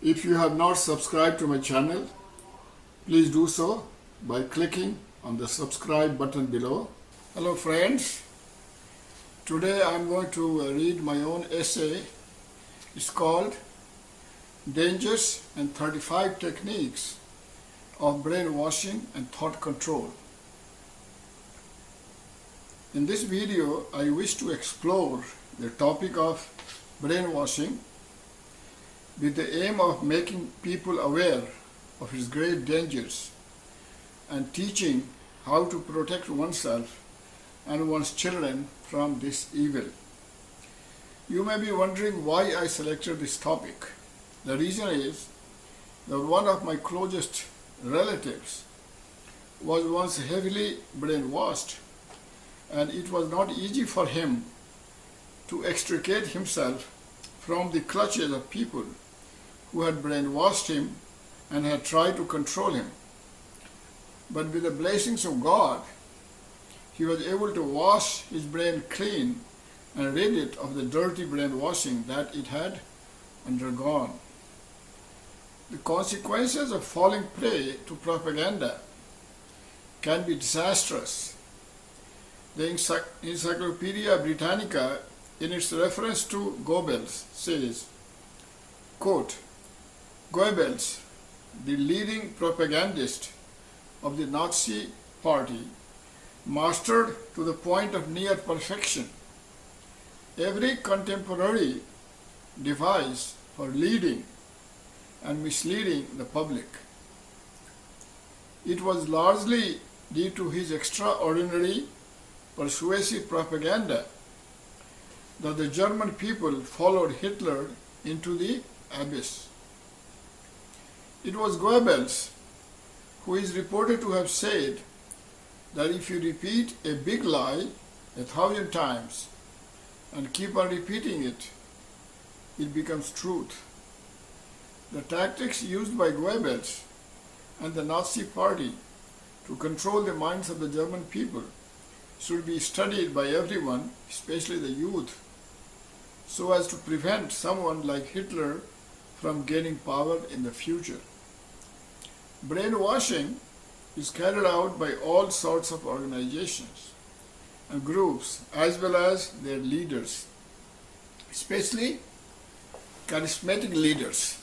If you have not subscribed to my channel, please do so by clicking on the subscribe button below. Hello friends, today I'm going to read my own essay. It's called Dangers and 35 Techniques of Brainwashing and Thought Control. In this video, I wish to explore the topic of brainwashing with the aim of making people aware of its great dangers and teaching how to protect oneself and one's children from this evil. You may be wondering why I selected this topic. The reason is that one of my closest relatives was once heavily brainwashed, and it was not easy for him to extricate himself from the clutches of people who had brainwashed him and had tried to control him. But with the blessings of God, he was able to wash his brain clean and rid it of the dirty brainwashing that it had undergone. The consequences of falling prey to propaganda can be disastrous. The Encyclopedia Britannica, in its reference to Goebbels, says, quote, Goebbels, the leading propagandist of the Nazi Party, mastered to the point of near perfection every contemporary device for leading and misleading the public. It was largely due to his extraordinary persuasive propaganda that the German people followed Hitler into the abyss. It was Goebbels who is reported to have said that if you repeat a big lie 1,000 times and keep on repeating it, it becomes truth. The tactics used by Goebbels and the Nazi Party to control the minds of the German people should be studied by everyone, especially the youth, so as to prevent someone like Hitler from gaining power in the future. Brainwashing is carried out by all sorts of organizations and groups as well as their leaders, especially charismatic leaders.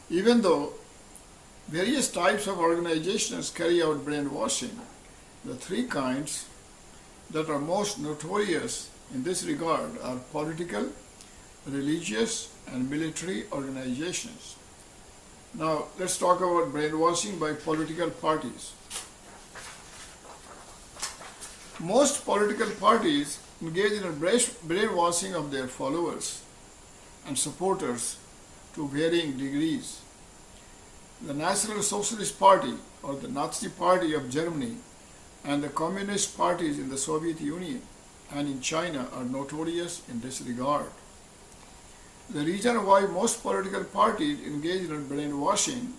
Even though various types of organizations carry out brainwashing, the three kinds that are most notorious in this regard are political, religious, and military organizations. Now, let's talk about brainwashing by political parties. Most political parties engage in brainwashing of their followers and supporters to varying degrees. The National Socialist Party, or the Nazi Party of Germany, and the communist parties in the Soviet Union and in China are notorious in this regard. The reason why most political parties engage in brainwashing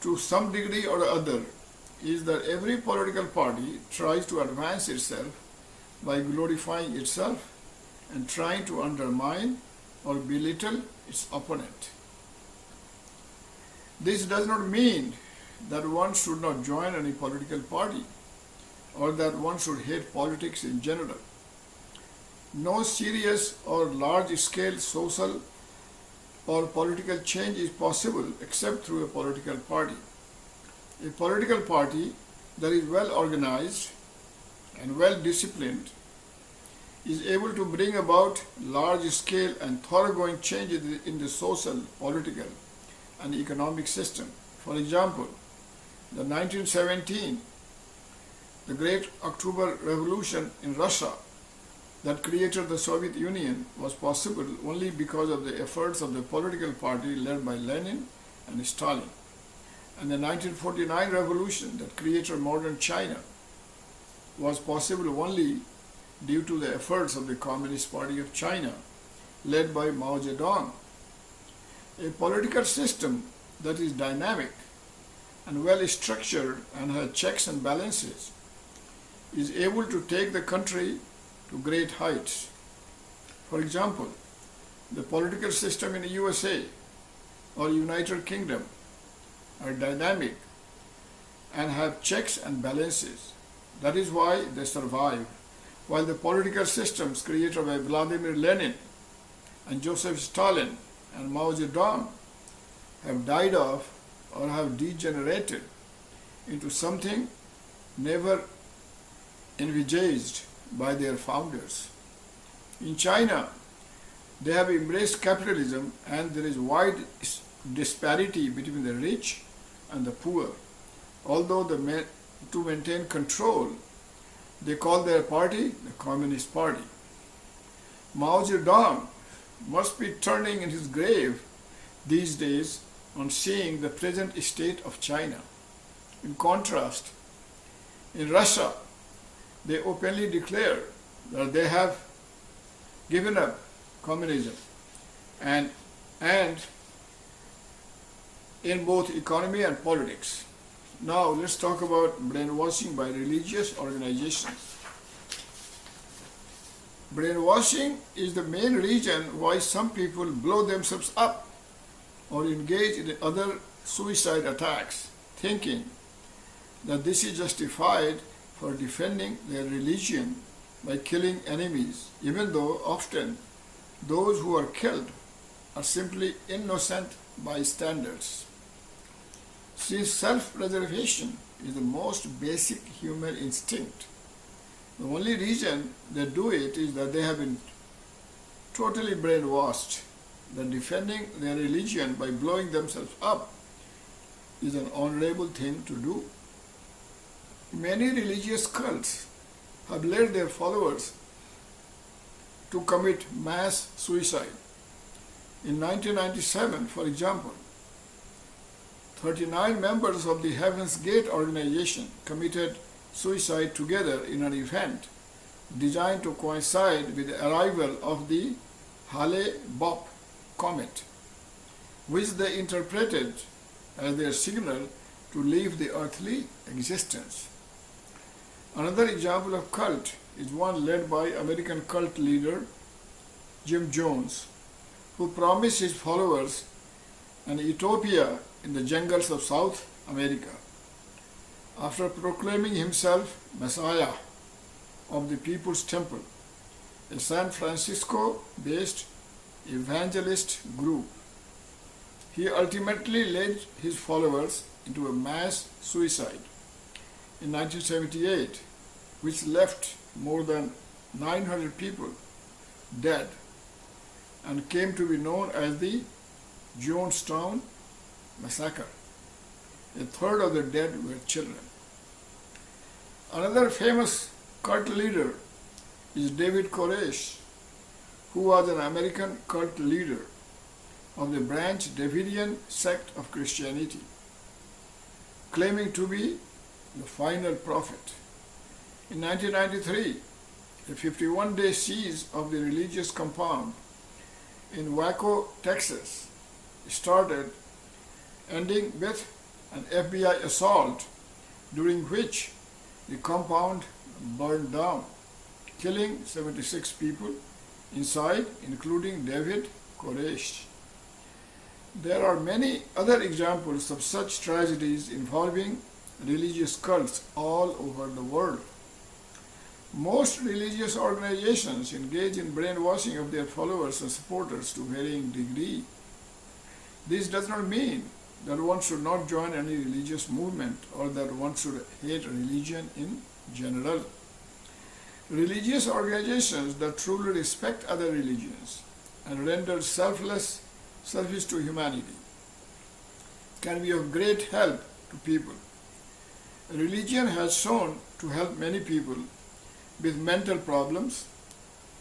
to some degree or other is that every political party tries to advance itself by glorifying itself and trying to undermine or belittle its opponent. This does not mean that one should not join any political party or that one should hate politics in general. No serious or large-scale social or political change is possible except through a political party. A political party that is well organized and well disciplined is able to bring about large-scale and thoroughgoing changes in the social, political, and economic system. For example, the 1917, the Great October Revolution in Russia that created the Soviet Union was possible only because of the efforts of the political party led by Lenin and Stalin. And the 1949 revolution that created modern China was possible only due to the efforts of the Communist Party of China led by Mao ZeDong. A political system that is dynamic and well structured and has checks and balances is able to take the country to great heights. For example, The political system in the USA or United Kingdom are dynamic and have checks and balances. That is why they survive. While the political systems created by Vladimir Lenin and Joseph Stalin and Mao ZeDong have died off or have degenerated into something never envisaged by their founders. In China, they have embraced capitalism and there is wide disparity between the rich and the poor. Although to maintain control, they call their party the Communist Party. Mao Zedong must be turning in his grave these days on seeing the present state of China. In contrast, in Russia, they openly declare that they have given up communism and in both economy and politics. Now let's talk about brainwashing by religious organizations. Brainwashing is the main reason why some people blow themselves up or engage in other suicide attacks, thinking that this is justified for defending their religion by killing enemies, even though often those who are killed are simply innocent bystanders. Since self-preservation is the most basic human instinct, the only reason they do it is that they have been totally brainwashed that defending their religion by blowing themselves up is an honorable thing to do. Many religious cults have led their followers to commit mass suicide. In 1997, for example, 39 members of the Heaven's Gate organization committed suicide together in an event designed to coincide with the arrival of the Hale-Bopp comet, which they interpreted as their signal to leave the earthly existence. Another example of cult is one led by American cult leader Jim Jones, who promised his followers an utopia in the jungles of South America. After proclaiming himself Messiah of the People's Temple, a San Francisco-based evangelist group, he ultimately led his followers into a mass suicide in 1978, which left more than 900 people dead and came to be known as the Jonestown Massacre. A third of the dead were children. Another famous cult leader is David Koresh, who was an American cult leader of the branch Davidian sect of Christianity, claiming to be the final prophet. In 1993, a 51-day siege of the religious compound in Waco, Texas, started, ending with an FBI assault during which the compound burned down, killing 76 people inside, including David Koresh. There are many other examples of such tragedies involving religious cults all over the world. Most religious organizations engage in brainwashing of their followers and supporters to varying degree. This does not mean that one should not join any religious movement or that one should hate religion in general. Religious organizations that truly respect other religions and render selfless service to humanity can be of great help to people. Religion has shown to help many people with mental problems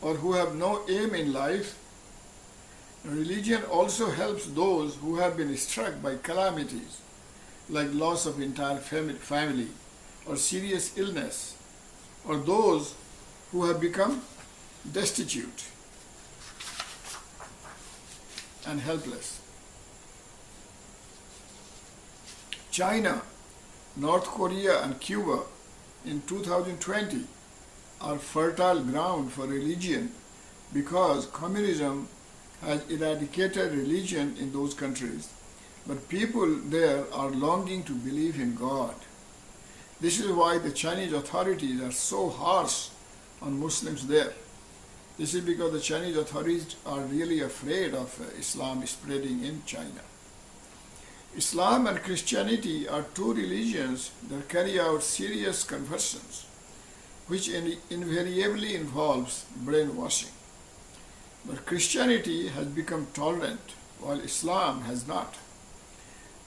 or who have no aim in life. Religion also helps those who have been struck by calamities like loss of entire family or serious illness, or those who have become destitute and helpless. China, North Korea and Cuba in 2020 are fertile ground for religion because communism has eradicated religion in those countries, but people there are longing to believe in God. This is why the Chinese authorities are so harsh on Muslims there. This is because the Chinese authorities are really afraid of Islam spreading in China. Islam and Christianity are two religions that carry out serious conversions, which invariably involves brainwashing. But Christianity has become tolerant, while Islam has not.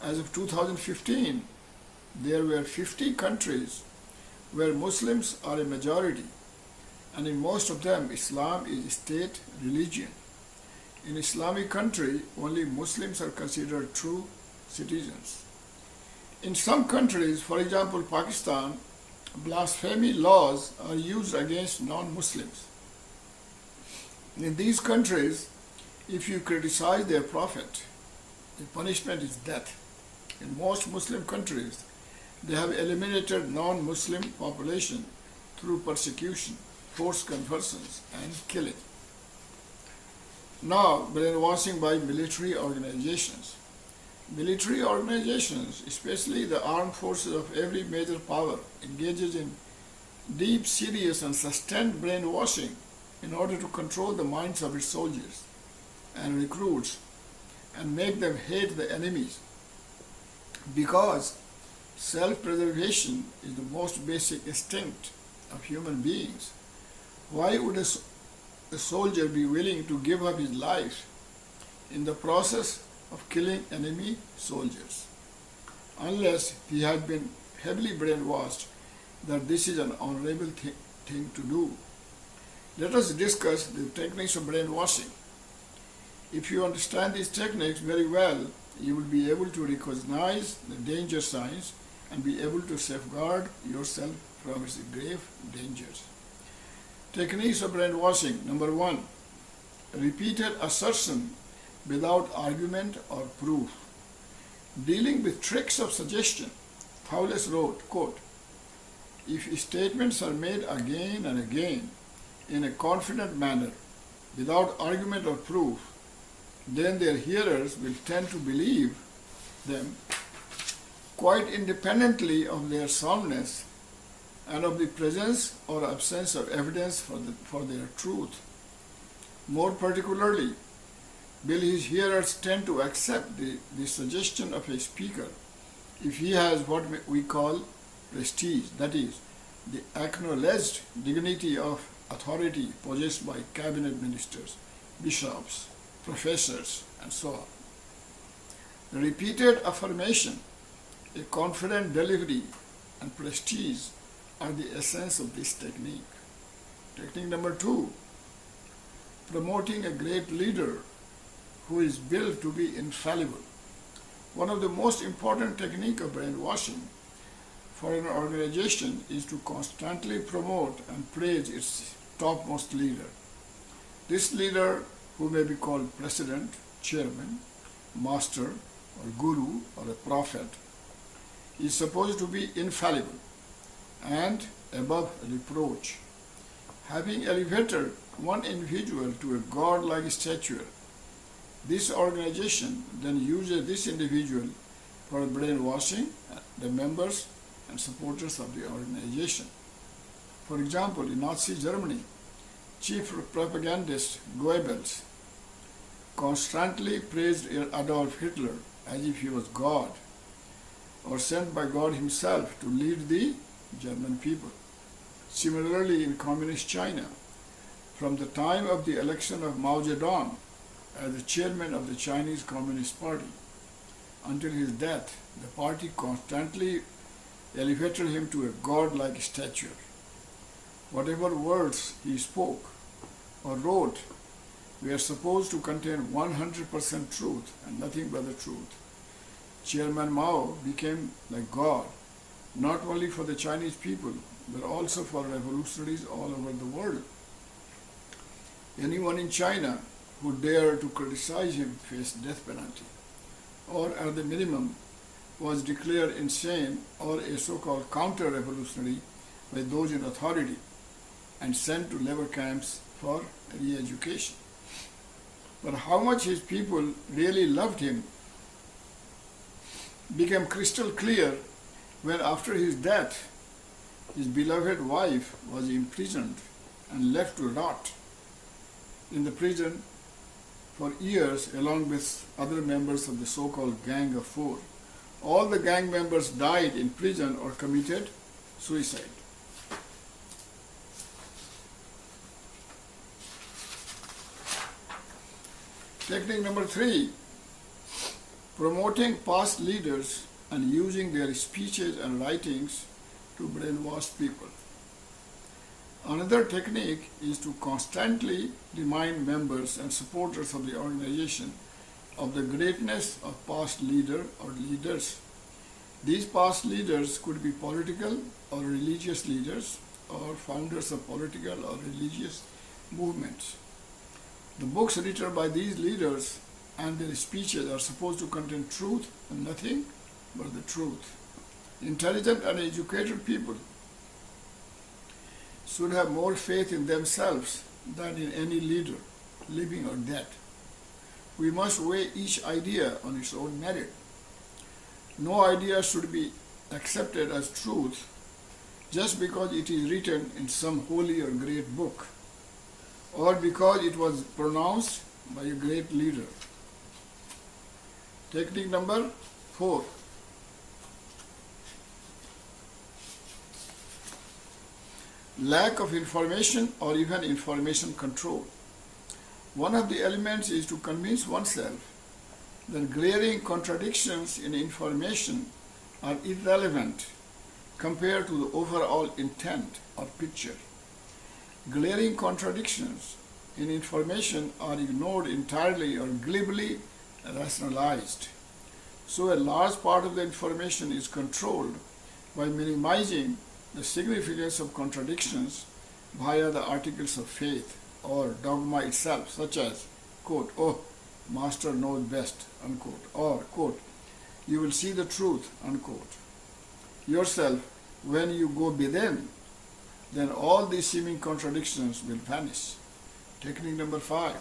As of 2015, there were 50 countries where Muslims are a majority, and in most of them, Islam is state religion. In Islamic country, only Muslims are considered true citizens. In some countries, for example Pakistan, blasphemy laws are used against non-Muslims. In these countries, if you criticize their prophet, the punishment is death. In most Muslim countries, they have eliminated non-Muslim population through persecution, forced conversions, and killing. Now, brainwashing by military organizations. Military organizations, especially the armed forces of every major power, engages in deep, serious, and sustained brainwashing in order to control the minds of its soldiers and recruits and make them hate the enemies. Because self-preservation is the most basic instinct of human beings, why would a soldier be willing to give up his life in the process of killing enemy soldiers, unless he had been heavily brainwashed that this is an honorable thing to do? Let us discuss the techniques of brainwashing. If you understand these techniques very well, you will be able to recognize the danger signs and be able to safeguard yourself from its grave dangers. Techniques of brainwashing. Number 1, repeated assertion without argument or proof. Dealing with tricks of suggestion. Thouless wrote, quote, "If statements are made again and again in a confident manner without argument or proof, then their hearers will tend to believe them quite independently of their soundness and of the presence or absence of evidence for their truth. More particularly, will his hearers tend to accept the suggestion of a speaker if he has what we call prestige, that is, the acknowledged dignity of authority possessed by cabinet ministers, bishops, professors, and so on. The repeated affirmation, a confident delivery, and prestige are the essence of this technique. Technique number 2, promoting a great leader who is built to be infallible. One of the most important techniques of brainwashing for an organization is to constantly promote and praise its topmost leader. This leader, who may be called president, chairman, master, or guru, or a prophet, is supposed to be infallible and above reproach. Having elevated one individual to a god-like stature, this organization then uses this individual for brainwashing the members and supporters of the organization. For example, in Nazi Germany, chief propagandist Goebbels constantly praised Adolf Hitler as if he was God or sent by God himself to lead the German people. Similarly, in communist China, from the time of the election of Mao Zedong as the chairman of the Chinese Communist Party until his death, the party constantly elevated him to a god-like stature. Whatever words he spoke or wrote were supposed to contain 100% truth and nothing but the truth. Chairman Mao became like God, not only for the Chinese people, but also for revolutionaries all over the world. Anyone in China who dared to criticize him faced death penalty, or at the minimum was declared insane or a so-called counter-revolutionary by those in authority and sent to labor camps for re-education. but how much his people really loved him became crystal clear when, after his death, his beloved wife was imprisoned and left to rot in the prison for years along with other members of the so-called Gang of Four. All the gang members died in prison or committed suicide. Technique number 3, promoting past leaders and using their speeches and writings to brainwash people. Another technique is to constantly remind members and supporters of the organization of the greatness of past leader or leaders. These past leaders could be political or religious leaders or founders of political or religious movements. The books written by these leaders and their speeches are supposed to contain truth and nothing but the truth. Intelligent and educated people should have more faith in themselves than in any leader, living or dead. We must weigh each idea on its own merit. No idea should be accepted as truth just because it is written in some holy or great book, or because it was pronounced by a great leader. Technique number 4. Lack of information or even information control. One of the elements is to convince oneself that glaring contradictions in information are irrelevant compared to the overall intent or picture. Glaring contradictions in information are ignored entirely or glibly rationalized. So a large part of the information is controlled by minimizing the significance of contradictions via the articles of faith or dogma itself, such as, quote, "Oh, master knows best," unquote, or, quote, "You will see the truth," unquote, yourself when you go within. Then all these seeming contradictions will vanish. Technique number 5,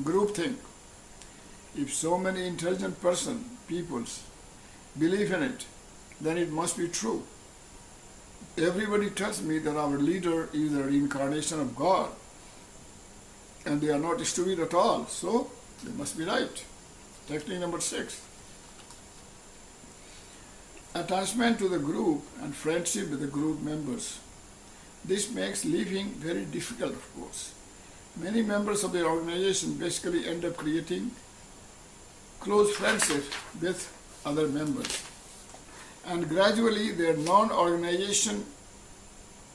groupthink. If so many intelligent peoples believe in it, then it must be true. Everybody tells me that our leader is the reincarnation of God, and they are not stupid at all, so they must be right. Technique number 6, attachment to the group and friendship with the group members. This makes living very difficult, of course. Many members of the organization basically end up creating close friendships with other members, and gradually their non-organization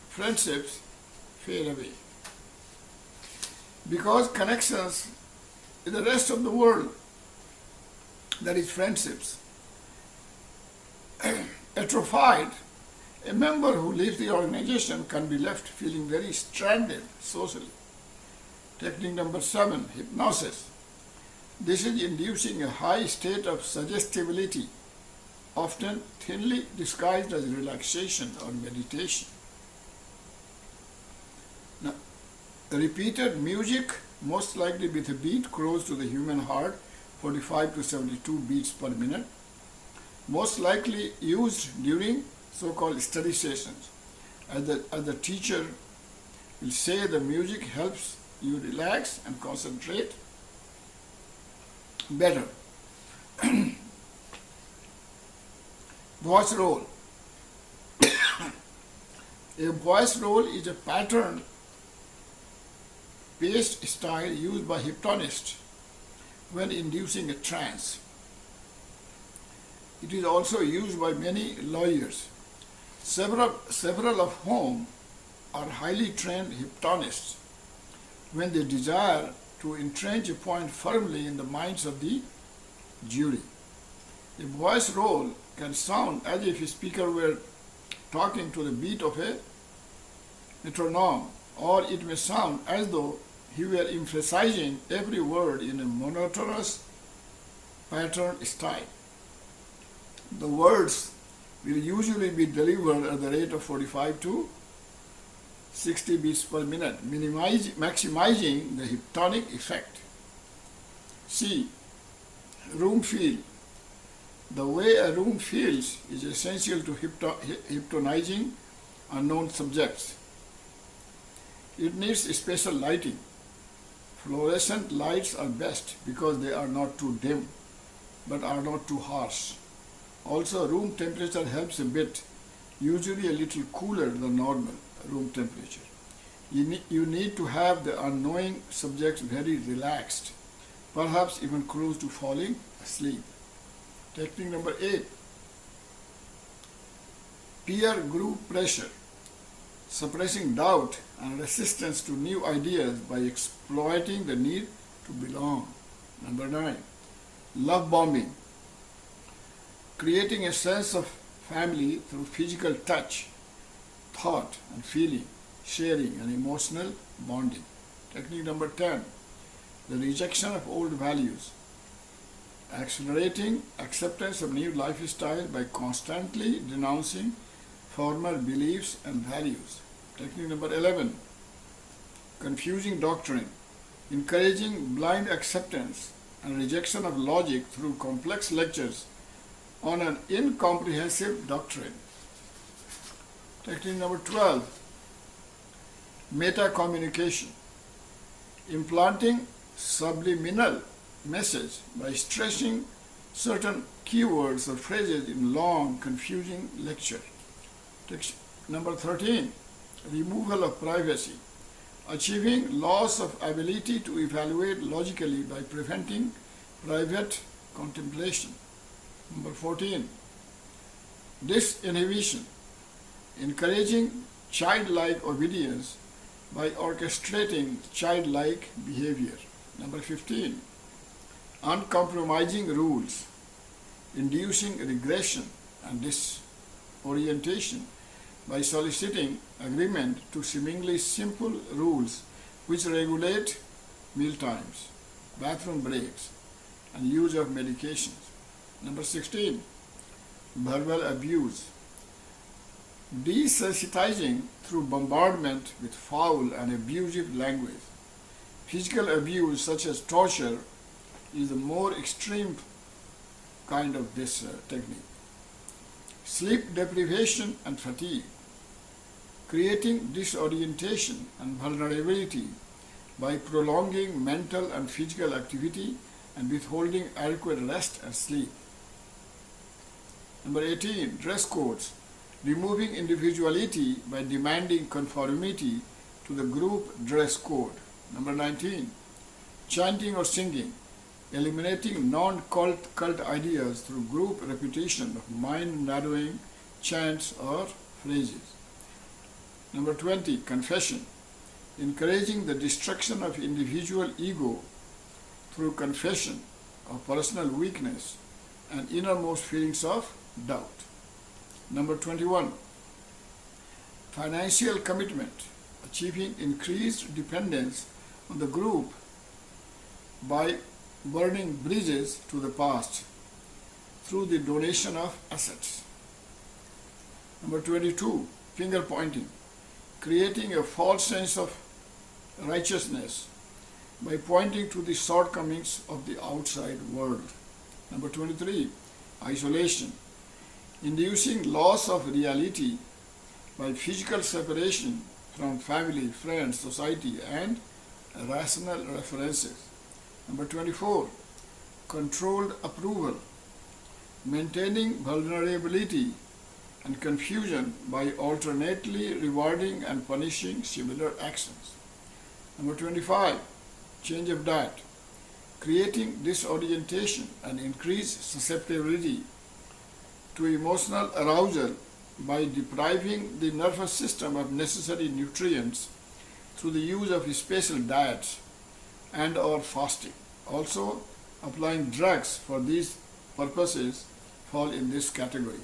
friendships fade away. Because connections with the rest of the world, that is friendships, atrophied, a member who leaves the organization can be left feeling very stranded socially. Technique number 7, hypnosis. This is inducing a high state of suggestibility, often thinly disguised as relaxation or meditation. Now, repeated music, most likely with a beat close to the human heart, 45 to 72 beats per minute, most likely used during so-called study sessions. As the teacher will say, the music helps you relax and concentrate better. Voice role. A voice role is a pattern paced style used by hypnotists when inducing a trance. It is also used by many lawyers, several of whom are highly trained hypnotists when they desire to entrench a point firmly in the minds of the jury. A voice role can sound as if a speaker were talking to the beat of a metronome, or it may sound as though he were emphasizing every word in a monotonous pattern style. The words will usually be delivered at the rate of 45 to 60 beats per minute, maximizing the hypnotic effect. C. Room feel. The way a room feels is essential to hypnotizing unknown subjects. It needs special lighting. Fluorescent lights are best because they are not too dim but are not too harsh. Also, room temperature helps a bit, usually a little cooler than normal room temperature. You need to have the unknowing subjects very relaxed, perhaps even close to falling asleep. Technique number 8. Peer group pressure. Suppressing doubt and resistance to new ideas by exploiting the need to belong. Number 9. Love bombing. Creating a sense of family through physical touch, thought and feeling, sharing and emotional bonding. Technique number 10. The rejection of old values. Accelerating acceptance of new lifestyle by constantly denouncing former beliefs and values. Technique number 11. Confusing doctrine. Encouraging blind acceptance and rejection of logic through complex lectures on an incomprehensive doctrine. Technique number 12. Meta-communication. Implanting subliminal message by stressing certain keywords or phrases in long, confusing lecture. Number 13. Removal of privacy. Achieving loss of ability to evaluate logically by preventing private contemplation. Number 14. Disinhibition. Encouraging childlike obedience by orchestrating childlike behavior. Number 15. Uncompromising rules. Inducing regression and disorientation by soliciting agreement to seemingly simple rules which regulate meal times, bathroom breaks, and use of medications. Number 16. Verbal abuse. Desensitizing through bombardment with foul and abusive language. Physical abuse such as torture is the more extreme kind of this technique. Sleep deprivation and fatigue. Creating disorientation and vulnerability by prolonging mental and physical activity and withholding adequate rest and sleep. Number 18. Dress codes. Removing individuality by demanding conformity to the group dress code. Number 19. Chanting or singing. Eliminating non-cult ideas through group repetition of mind-narrowing chants or phrases. Number 20. Confession. Encouraging the destruction of individual ego through confession of personal weakness and innermost feelings of doubt. Number 21. Financial commitment. Achieving increased dependence on the group by burning bridges to the past through the donation of assets. Number 22. Finger pointing. Creating a false sense of righteousness by pointing to the shortcomings of the outside world. Number 23. Isolation. Inducing loss of reality by physical separation from family, friends, society, and rational references. Number 24. Controlled approval. Maintaining vulnerability and confusion by alternately rewarding and punishing similar actions. Number 25. Change of diet. Creating disorientation and increased susceptibility to emotional arousal by depriving the nervous system of necessary nutrients through the use of special diets and or fasting. Also, applying drugs for these purposes fall in this category.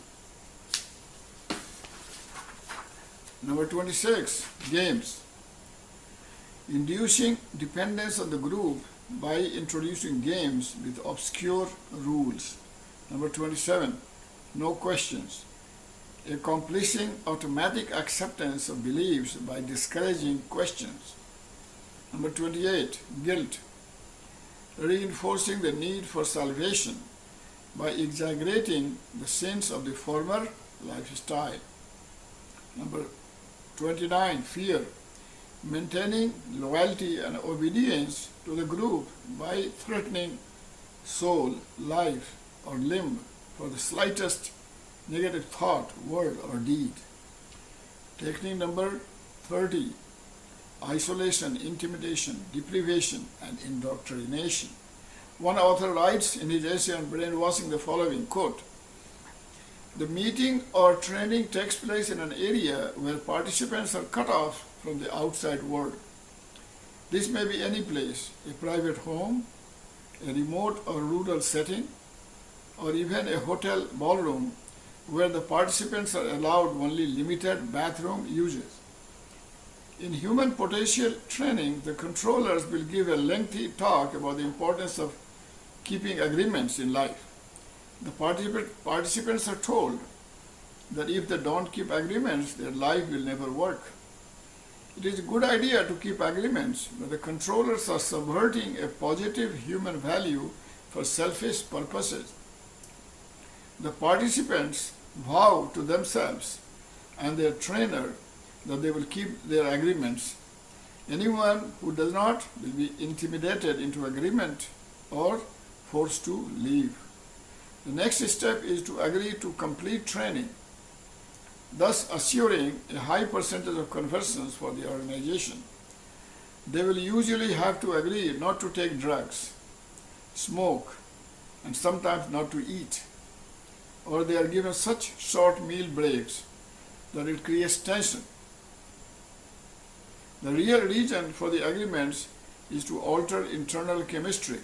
Number 26. Games. Inducing dependence on the group by introducing games with obscure rules. Number 27. No questions. Accomplishing automatic acceptance of beliefs by discouraging questions. Number 28. Guilt. reinforcing the need for salvation by exaggerating the sins of the former lifestyle. Number 29, fear, maintaining loyalty and obedience to the group by threatening soul, life, or limb for the slightest negative thought, word, or deed. Technique number 30, isolation, intimidation, deprivation, and indoctrination. One author writes in his essay on brainwashing the following, quote, "The meeting or training takes place in an area where participants are cut off from the outside world. This may be any place, a private home, a remote or rural setting, or even a hotel ballroom where the participants are allowed only limited bathroom uses. In human potential training, the controllers will give a lengthy talk about the importance of keeping agreements in life. The participants are told that if they don't keep agreements, their life will never work. It is a good idea to keep agreements, but the controllers are subverting a positive human value for selfish purposes. The participants vow to themselves and their trainer that they will keep their agreements. Anyone who does not will be intimidated into agreement or forced to leave. The next step is to agree to complete training, thus assuring a high percentage of conversions for the organization. They will usually have to agree not to take drugs, smoke, and sometimes not to eat, or they are given such short meal breaks that it creates tension. The real reason for the agreements is to alter internal chemistry,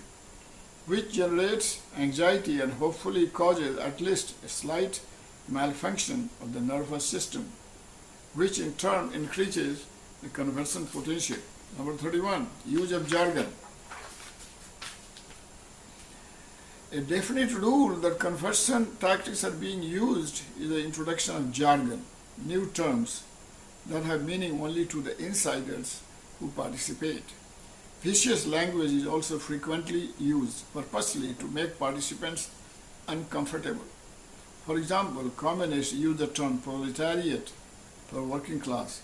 which generates anxiety and hopefully causes at least a slight malfunction of the nervous system, which in turn increases the conversion potential. Number 31, use of jargon. A definite rule that conversion tactics are being used is the introduction of jargon, new terms that have meaning only to the insiders who participate. Vicious language is also frequently used purposely to make participants uncomfortable. For example, communists use the term proletariat for working class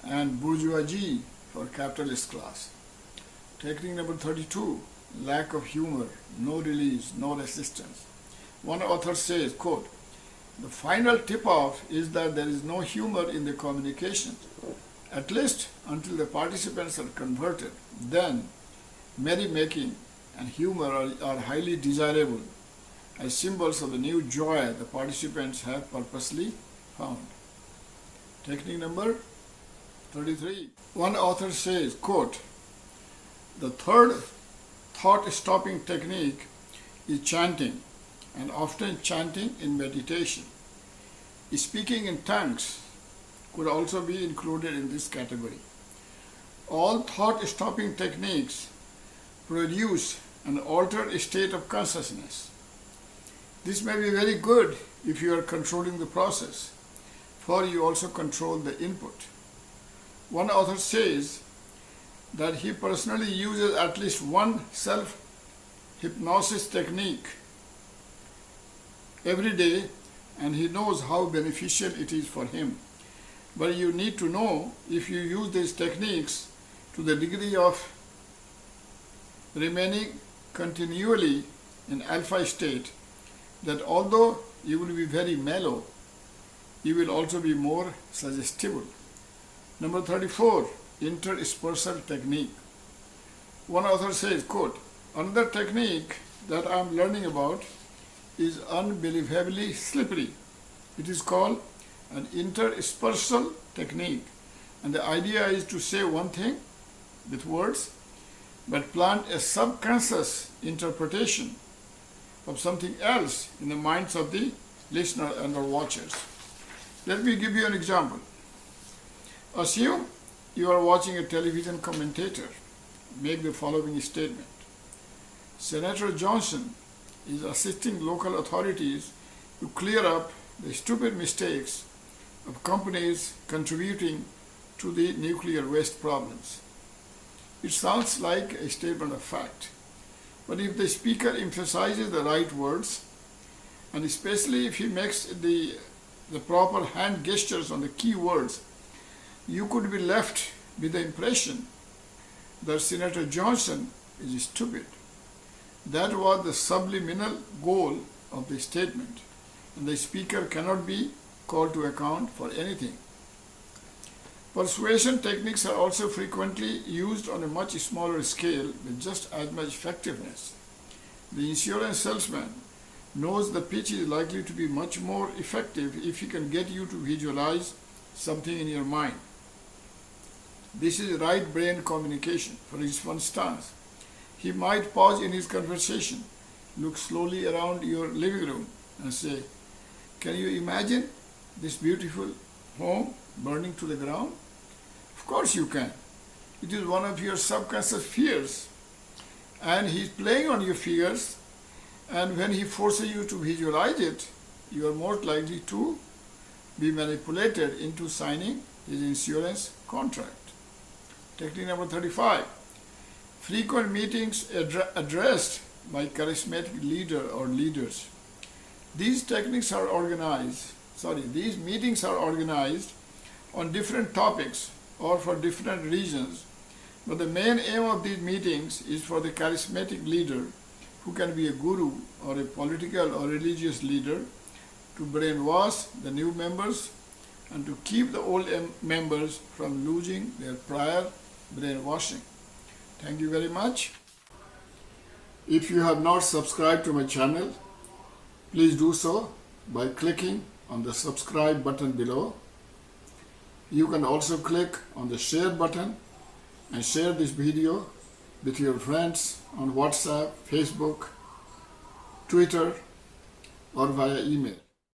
and bourgeoisie for capitalist class. Technique number 32, lack of humor, no release, no resistance. One author says, quote, "The final tip-off is that there is no humor in the communication, at least until the participants are converted. Then, merrymaking and humor are highly desirable as symbols of the new joy the participants have purposely found." Technique number 33. One author says, quote, "The third thought-stopping technique is chanting, and often chanting in meditation. Speaking in tongues could also be included in this category. All thought-stopping techniques produce an altered state of consciousness. This may be very good if you are controlling the process, for you also control the input." One author says that he personally uses at least one self-hypnosis technique every day, and he knows how beneficial it is for him. But you need to know, if you use these techniques to the degree of remaining continually in alpha state, that although you will be very mellow, you will also be more suggestible. Number 34, interspersal technique. One author says, quote, "Another technique that I am learning about is unbelievably slippery. It is called an interspersal technique, and the idea is to say one thing with words, but plant a subconscious interpretation of something else in the minds of the listener and the watchers. Let me give you an example. Assume you are watching a television commentator make the following statement: Senator Johnson is assisting local authorities to clear up the stupid mistakes of companies contributing to the nuclear waste problems. It sounds like a statement of fact, But if the speaker emphasizes the right words, and especially if he makes the proper hand gestures on the key words, you could be left with the impression that Senator Johnson is stupid. That was the subliminal goal of the statement, and the speaker cannot be called to account for anything. Persuasion techniques are also frequently used on a much smaller scale with just as much effectiveness. The insurance salesman knows the pitch is likely to be much more effective if he can get you to visualize something in your mind. This is right brain communication. For instance, he might pause in his conversation, look slowly around your living room and say, "Can you imagine this beautiful home burning to the ground?" Of course you can. It is one of your subconscious fears, and he's playing on your fears, and when he forces you to visualize it, you are more likely to be manipulated into signing his insurance contract. Technique number 35. Frequent meetings addressed by charismatic leader or leaders. These meetings are organized on different topics or for different reasons, but the main aim of these meetings is for the charismatic leader, who can be a guru or a political or religious leader, to brainwash the new members and to keep the old members from losing their prior brainwashing. Thank you very much. If you have not subscribed to my channel, please do so by clicking on the subscribe button below. You can also click on the share button and share this video with your friends on WhatsApp, Facebook, Twitter, or via email.